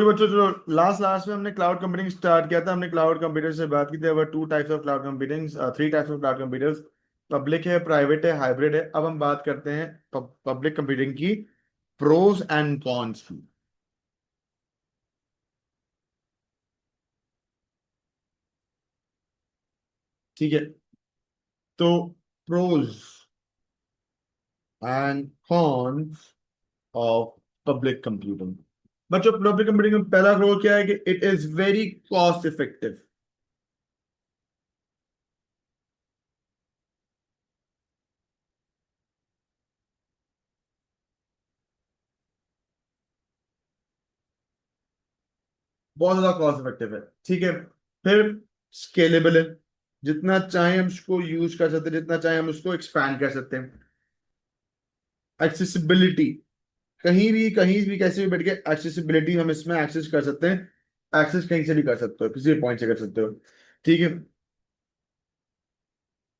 जी बच्चों, जो last last में हमने क्लाउड कंप्यूटिंग स्टार्ट किया था, हमने क्लाउड कंप्यूटर से बात की थी। Our two types of cloud computing, three types of cloud computers. Public है, प्राइवेट है, हाइब्रिड है। अब हम बात करते हैं पब्लिक कंप्यूटिंग की प्रोज एंड कॉन्स की। ठीक है, तो pros and cons of public computing. बच्चों, पब्लिक कंप्यूटिंग में पहला प्रो क्या है कि it is very cost effective. बहुत ज्यादा कॉस्ट इफेक्टिव है। ठीक है, फिर स्केलेबल है। जितना चाहे हम उसको यूज कर सकते हैं, जितना चाहे हम उसको एक्सपैंड कर सकते हैं। एक्सेसिबिलिटी, कहीं भी कैसे भी बैठ के एक्सेसिबिलिटी हम इसमें एक्सेस कर सकते हैं। एक्सेस कहीं से भी कर सकते हो, किसी भी पॉइंट से कर सकते हो। ठीक है,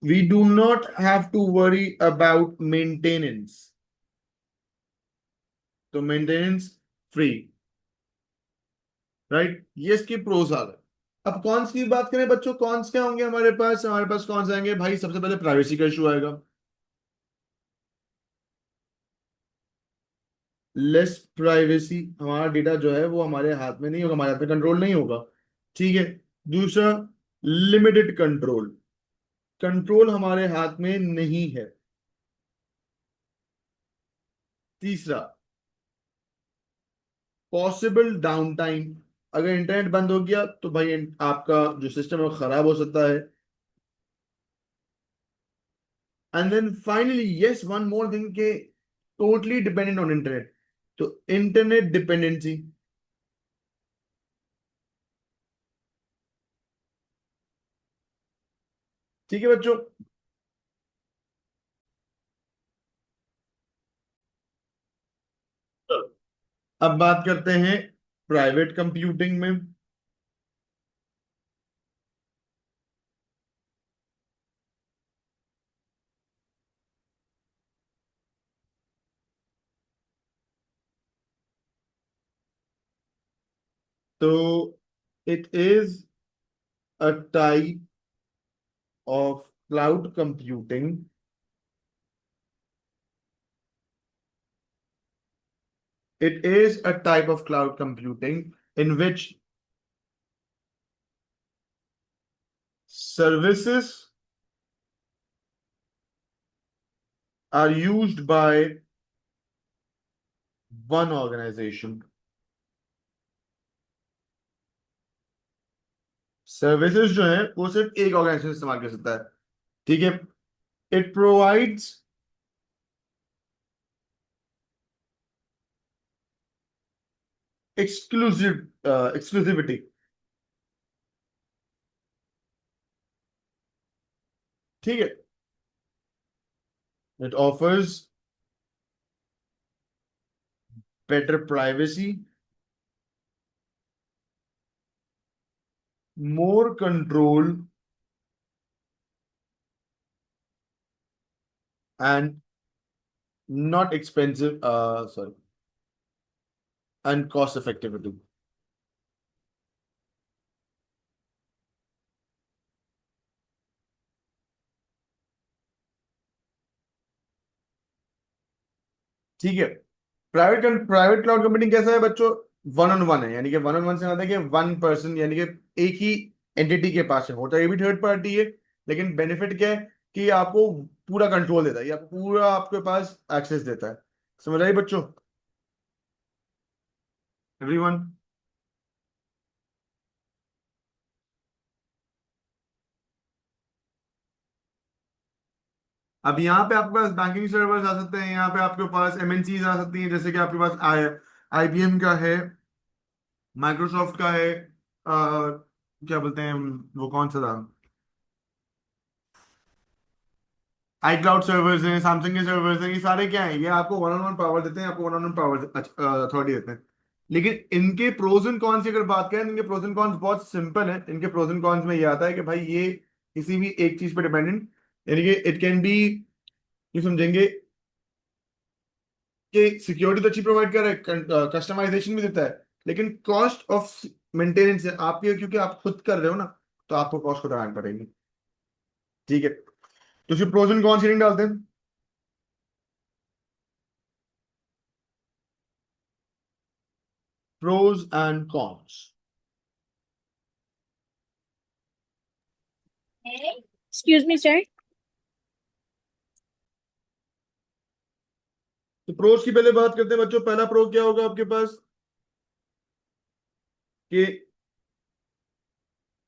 we do not have to worry about maintenance. तो मेंटेनेंस फ्री, राइट? ये इसके प्रोज आ गए। अब कॉन्स की बात करें बच्चों, कॉन्स क्या होंगे हमारे पास कॉन्स आएंगे भाई। सबसे पहले प्राइवेसी का इशू आएगा। लेस प्राइवेसी, हमारा डेटा जो है वो हमारे हाथ में नहीं होगा, हमारे हाथ में कंट्रोल नहीं होगा। ठीक है। दूसरा, लिमिटेड कंट्रोल, कंट्रोल हमारे हाथ में नहीं है। तीसरा, पॉसिबल डाउन टाइम, अगर इंटरनेट बंद हो गया तो भाई आपका जो सिस्टम है वो खराब हो सकता है। And then finally yes, one more thing के टोटली डिपेंडेंट ऑन इंटरनेट। तो इंटरनेट डिपेंडेंसी। ठीक है बच्चों, अब बात करते हैं प्राइवेट कंप्यूटिंग में। तो it is a type of cloud computing. It is a type of cloud computing in which services are used by one organization. Services जो है वो सिर्फ एक ऑर्गेनाइजेशन इस्तेमाल कर सकता है। ठीक है, इट प्रोवाइड्स एक्सक्लूसिविटी। ठीक है, it offers better privacy, more control and not expensive, sorry, and cost effectivity. ठीक है, प्राइवेट क्लाउड कंप्यूटिंग कैसा है बच्चों? वन ऑन वन है, यानी कि वन ऑन वन से आता है कि वन पर्सन, यानी कि एक ही एंटिटी के पास है। होता है ये भी थर्ड पार्टी है, लेकिन बेनिफिट क्या है कि आपको पूरा कंट्रोल देता है, ये आपको पूरा आपके पास एक्सेस देता है। समझ आई बच्चों? एवरीवन? अब यहाँ पे आपके पास बैंकिंग सर्वर्स आ सकते हैं, यहाँ पे आपके पास एमएनसीज आ सकती हैं, जैसे कि आपके पास आईबीएम का है, माइक्रोसॉफ्ट का है, क्या बोलते हैं वो, कौन सा था, आई क्लाउड सर्वर्स हैं, सैमसंग के सर्वर्स हैं। ये सारे क्या है, ये आपको वन ऑन वन पावर देते हैं, आपको one on one power authority देते हैं। लेकिन इनके प्रोज एंड कॉन्स की अगर बात करें, इनके प्रोज एंड कॉन्स बहुत सिंपल है। इनके प्रोज एंड कॉन्स में ये आता है कि भाई ये किसी भी एक चीज पर डिपेंडेंट, यानी कि इट कैन बी, ये समझेंगे कि सिक्योरिटी तो अच्छी प्रोवाइड कर रहा है, कस्टमाइजेशन भी देता है, लेकिन कॉस्ट ऑफ मेंटेनेंस है आपकी, क्योंकि आप खुद कर रहे हो ना, तो आपको कॉस्ट को उठानी पड़ेगी। ठीक है, तो फिर प्रोज एंड कॉन्स डालते हैं। Pros and cons. Excuse me, sir. तो प्रोज की पहले बात करते हैं बच्चों। पहला प्रो क्या होगा आपके पास कि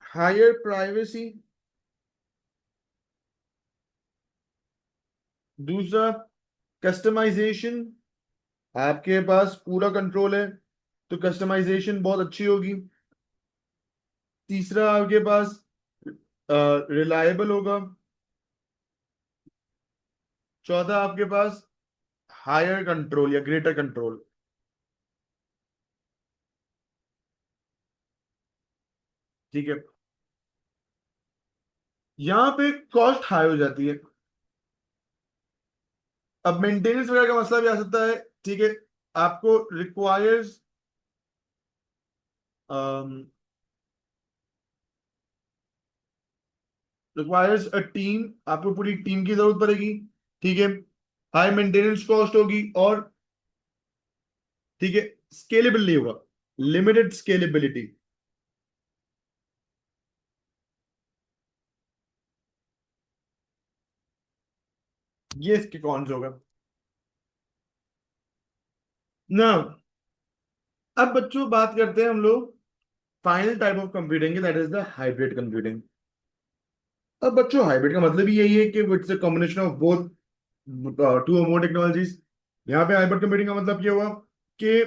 हायर प्राइवेसी। दूसरा, कस्टमाइजेशन, आपके पास पूरा कंट्रोल है तो कस्टमाइजेशन बहुत अच्छी होगी। तीसरा, आपके पास रिलायबल होगा। चौथा, आपके पास हायर कंट्रोल या ग्रेटर कंट्रोल। ठीक है, यहां पे कॉस्ट हाई हो जाती है। अब मेंटेनेंस वगैरह का मसला भी आ सकता है। ठीक है, आपको रिक्वायर्स अ टीम, आपको पूरी टीम की जरूरत पड़ेगी। ठीक है, हाई मेंटेनेंस कॉस्ट होगी, और ठीक है, स्केलेबल नहीं होगा, लिमिटेड स्केलेबिलिटी। ये इसके कॉन्स होगा ना। अब बच्चों बात करते हैं हम लोग final type of computing, that is the hybrid computing. अब बच्चों हाइब्रिड का मतलब ही यही है कि it's a combination of both two और मोर टेक्नोलॉजीज। यहाँ पे हाइब्रिड कंप्यूटिंग का मतलब ये हुआ कि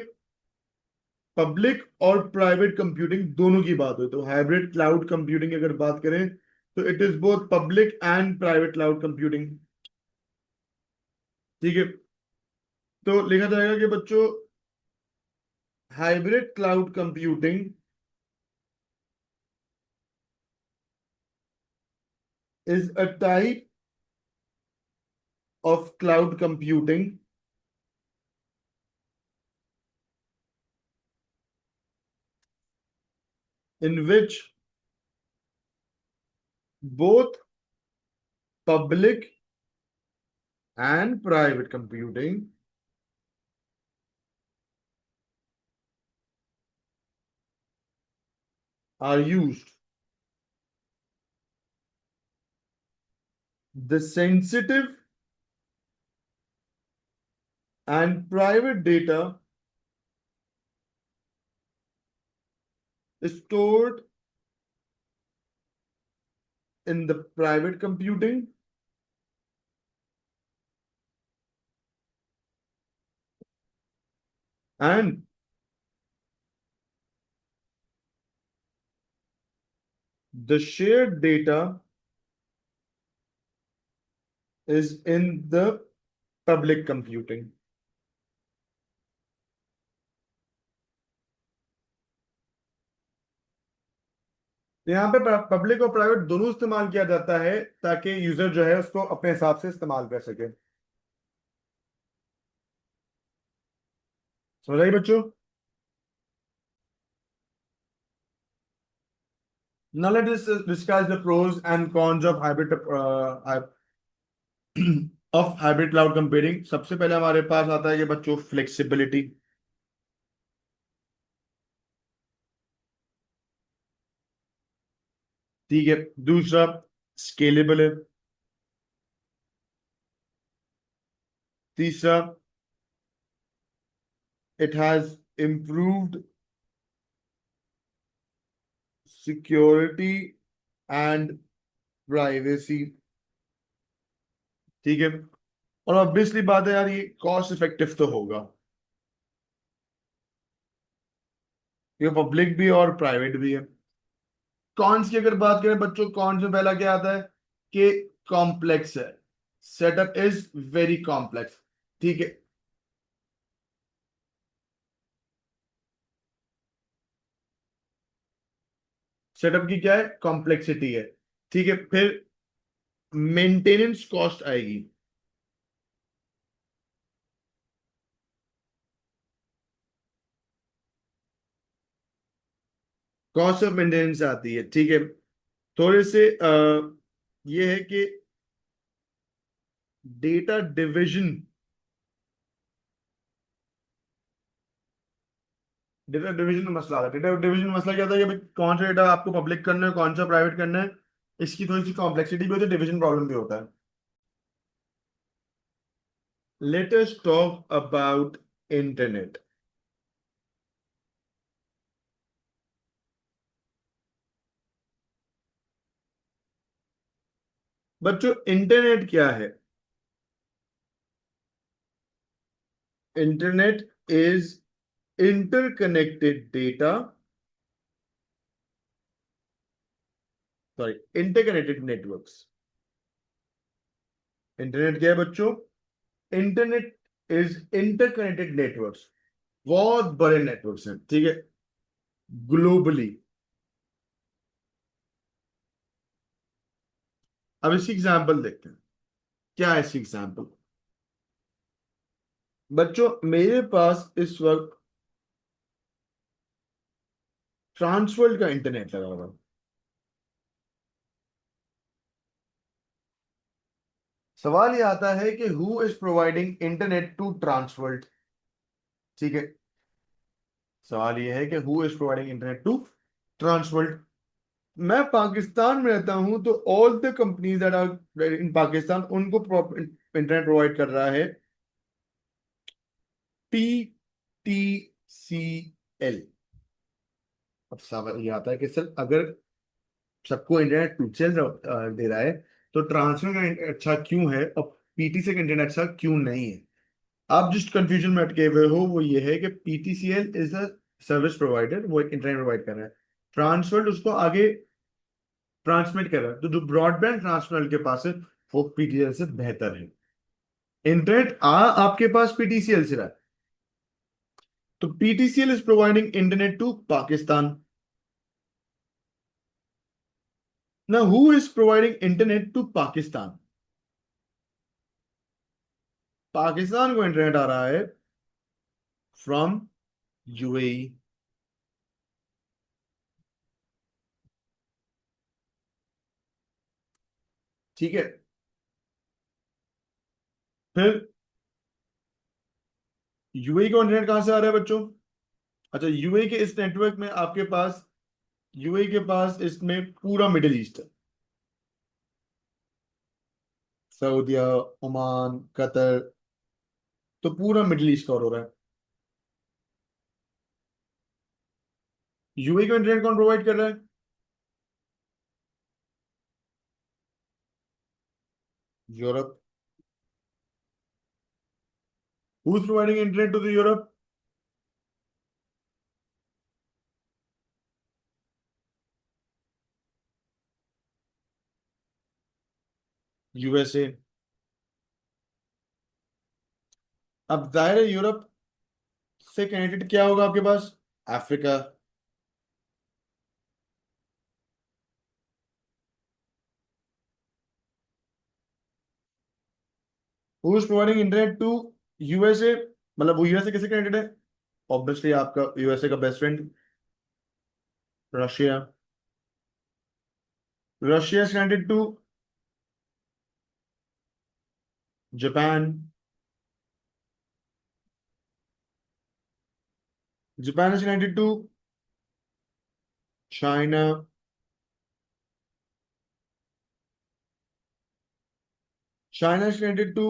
पब्लिक और प्राइवेट कंप्यूटिंग दोनों की बात हो। तो हाइब्रिड क्लाउड कंप्यूटिंग की अगर बात करें तो it is both public and private cloud computing. ठीक है, तो लिखा जाएगा कि बच्चों hybrid cloud computing is a type of cloud computing in which both public and private computing are used. The sensitive and private data is stored in the private computing and the shared data is in the public computing. यहाँ पे public और private दोनों इस्तेमाल किया जाता है ताकि user जो है उसको अपने हिसाब से इस्तेमाल कर सके। समझ आई बच्चों? Now let us discuss the pros and cons of of hybrid cloud computing. सबसे पहले हमारे पास आता है कि बच्चों फ्लेक्सिबिलिटी। ठीक है, दूसरा स्केलेबल है। तीसरा, it has improved security and privacy. ठीक है, और ऑब्वियसली बात है यार, ये कॉस्ट इफेक्टिव तो होगा, ये पब्लिक भी है और प्राइवेट भी है। कॉन्स की अगर बात करें बच्चों, कॉन्स में पहला क्या आता है कि कॉम्प्लेक्स है, सेटअप इज वेरी कॉम्प्लेक्स। ठीक है, सेटअप की क्या है, कॉम्प्लेक्सिटी है। ठीक है, फिर मेंटेनेंस कॉस्ट आएगी। कॉस्ट ऑफ मेंटेनेंस आती है, ठीक है। थोड़े से ये है कि डेटा डिविजन, डेटा डिवीजन में मसला आता है। डेटा डिवीजन में मसला क्या था कि भाई कौन सा डेटा आपको पब्लिक करना है, कौन सा प्राइवेट करना है, इसकी थोड़ी सी कॉम्प्लेक्सिटी भी होती है, डिवीजन प्रॉब्लम भी होता है। Let us talk about internet. बच्चों इंटरनेट क्या है? Internet is interconnected data, sorry, interconnected networks. Internet क्या है बच्चों? इंटरनेट इज इंटरकनेक्टेड नेटवर्क्स, बहुत बड़े नेटवर्क्स हैं, ठीक है, ग्लोबली। अब इसकी एग्जांपल देखते हैं, क्या है इसकी एग्जांपल। बच्चों मेरे पास इस वक्त ट्रांसवर्ल्ड का इंटरनेट लगा हुआ है। सवाल ये आता है कि who is providing internet to Transworld, ठीक है। सवाल ये है कि who is providing internet to Transworld. मैं पाकिस्तान में रहता हूं, तो all the companies that are in Pakistan उनको इंटरनेट प्रोवाइड कर रहा है PTCL। अब सवाल ये आता है कि सर अगर सबको इंटरनेट पिक्चर दे रहा है, तो ट्रांसफर का अच्छा क्यों है और पीटीसी का इंटरनेट अच्छा क्यों नहीं है? आप जिस कंफ्यूजन में अटके हुए हो वो ये है कि PTCL is a service provider, वो एक इंटरनेट प्रोवाइड कर रहा है, ट्रांसफर उसको आगे ट्रांसमिट कर रहा है। तो जो ब्रॉडबैंड ट्रांसफर के पास है वो पीटीसीएल से बेहतर है। इंटरनेट आपके पास पीटीसीएल से रहा है, तो PTCL is providing internet to Pakistan. ना who is providing internet to Pakistan? Pakistan को इंटरनेट आ रहा है फ्रॉम यूएई। ठीक है, फिर यूएई को इंटरनेट कहां से आ रहा है बच्चों? अच्छा, यूएई के इस नेटवर्क में आपके पास, यूएई के पास इसमें पूरा मिडिल ईस्ट है, सऊदीया, ओमान, कतर, तो पूरा मिडिल ईस्ट कवर हो रहा है। यूएई को इंटरनेट कौन प्रोवाइड कर रहा है? Europe. Who is providing internet to the Europe? USA. अब जाहिर है यूरोप से कनेक्टेड क्या होगा आपके पास? Africa. Who is providing internet to USA? मतलब वो यूएसए किससे कनेक्टेड है? ऑब्वियसली आपका यूएसए का best friend Russia. Russia is connected to Japan. Japan is connected to China. China is connected to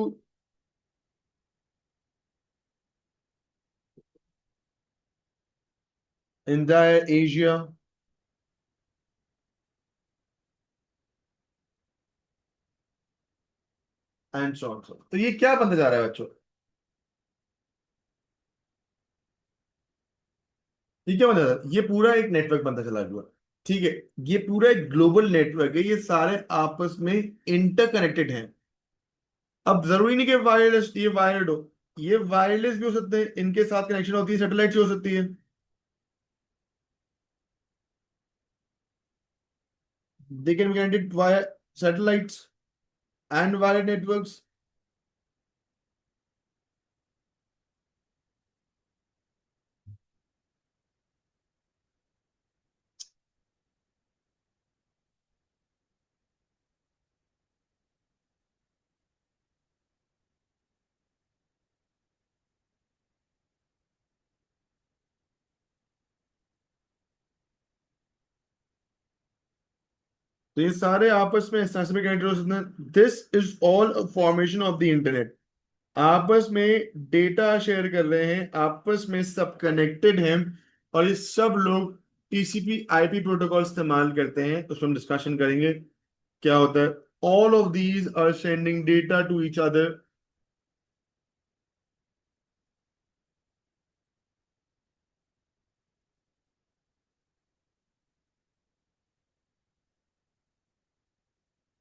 India, Asia, and so on. तो ये क्या बनता जा रहा है बच्चों? ये क्या बनता जा रहा है? ये पूरा एक नेटवर्क बनता चला गया, ठीक है। ये पूरा एक ग्लोबल नेटवर्क है, ये सारे आपस में इंटरकनेक्टेड हैं। अब जरूरी नहीं कि वायरलेस, ये वायर्ड हो, ये वायरलेस भी हो सकते हैं, इनके साथ कनेक्शन होती है, सैटेलाइट से हो सकती है। They can be connected via satellites and wired networks. तो ये सारे आपस में इस तरह से भी कनेक्टेड हो सकते हैं। This is all formation of the internet. आपस में डेटा शेयर कर रहे हैं, आपस में सब कनेक्टेड हैं, और ये सब लोग टीसीपी आईपी प्रोटोकॉल इस्तेमाल करते हैं। उस पर हम डिस्कशन करेंगे क्या होता है। All of these are sending data to each other.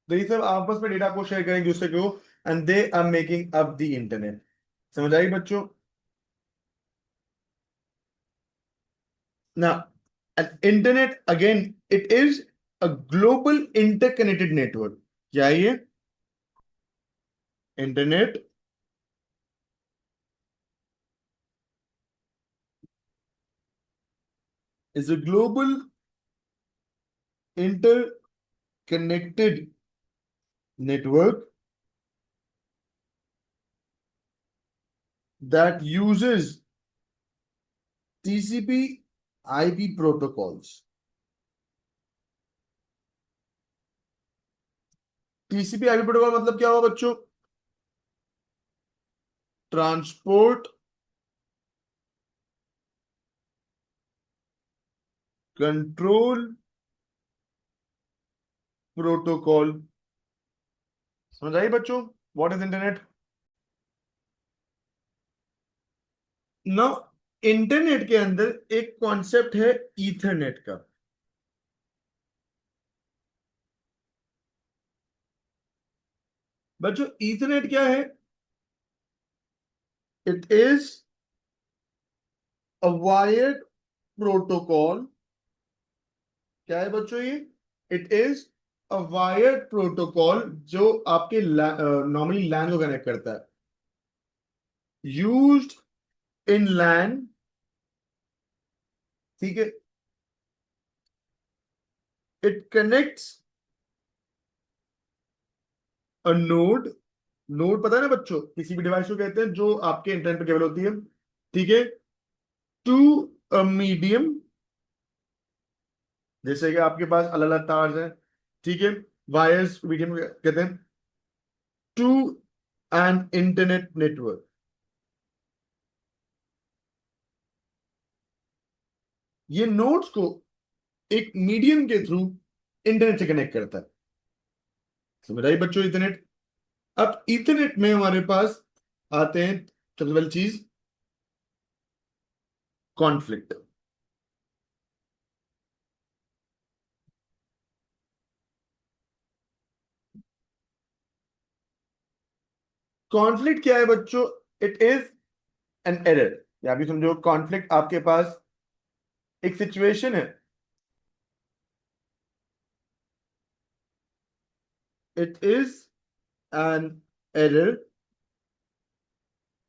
तो ये सब आपस में डेटा को शेयर करेंगे दूसरे को, and they are making up the internet. समझ आई बच्चों? Now, an internet again, it is a global interconnected network. क्या है ये? Internet is a global interconnected network that uses TCP IP protocols. TCP IP protocol मतलब क्या हुआ बच्चों? Transport control protocol. समझ आई बच्चों? What is internet? ना, इंटरनेट के अंदर एक कॉन्सेप्ट है ईथरनेट का। बच्चों ईथरनेट क्या है? It is a wired protocol. क्या है बच्चों ये? It is a wired protocol जो आपके नॉर्मली लैन को कनेक्ट करता है। यूज्ड इन लैन, ठीक है। It connects a node. Node पता है ना बच्चों, किसी भी डिवाइस को कहते हैं जो आपके इंटरनेट पे केबल होती है, ठीक है। टू अ मीडियम, जैसे कि आपके पास अलग अलग तार हैं, ठीक है। वायर्स मीडियम कहते हैं। To an internet network. ये नोड्स को एक मीडियम के थ्रू इंटरनेट से कनेक्ट करता है। समझ आई बच्चों इंटरनेट? अब इंटरनेट में हमारे पास आते हैं सबसे पहली चीज, कॉन्फ्लिक्ट। कॉन्फ्लिक्ट क्या है बच्चों? इट इज एन एरर, या भी समझो कॉन्फ्लिक्ट आपके पास एक सिचुएशन है। It is an error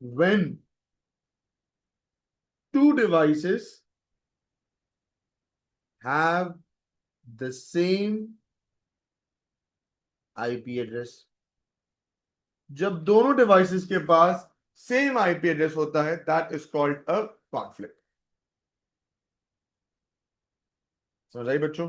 when two devices have the same IP address। जब दोनों डिवाइसेस के पास सेम आईपी एड्रेस होता है, that is called a conflict. समझ आई बच्चों?